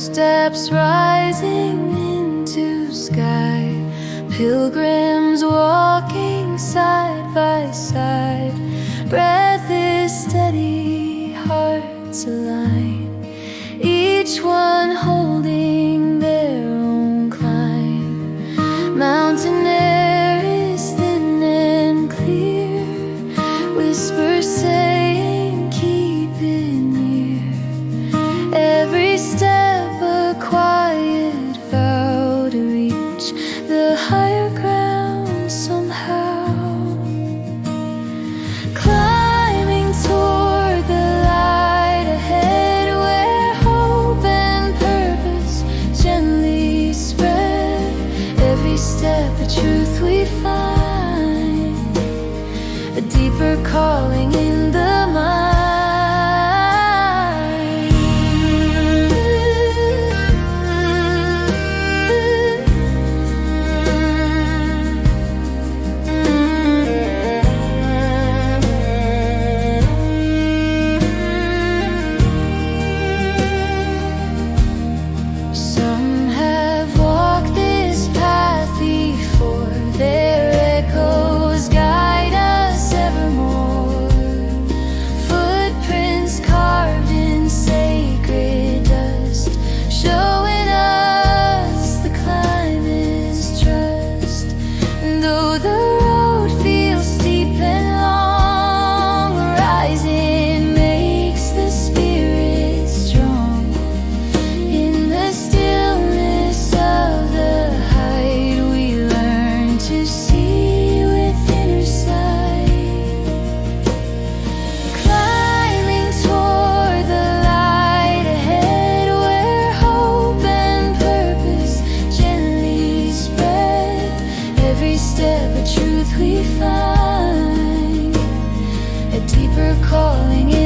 steps rising into sky, pilgrims walking side by side. Breath is steady, hearts align, each one holding their own climb. Mountain air is thin and clear, whispers saying keep it near. Every step a quiet vow to reach the higher ground somehow. Climbing toward the light ahead, where hope and purpose gently spread. Every step a truth we find, a deeper calling in the mind. Some have walked this path before, their echoes guide us evermore. Footprints carved in sacred dust, showing us the climb is trust. Though the road feels steep and long, rising makes the spirit strong. In the stillness of the height, we learn to see with inner sight. Climbing toward the light ahead, where hope and purpose gently spread. Every step a truth we find, a deeper calling in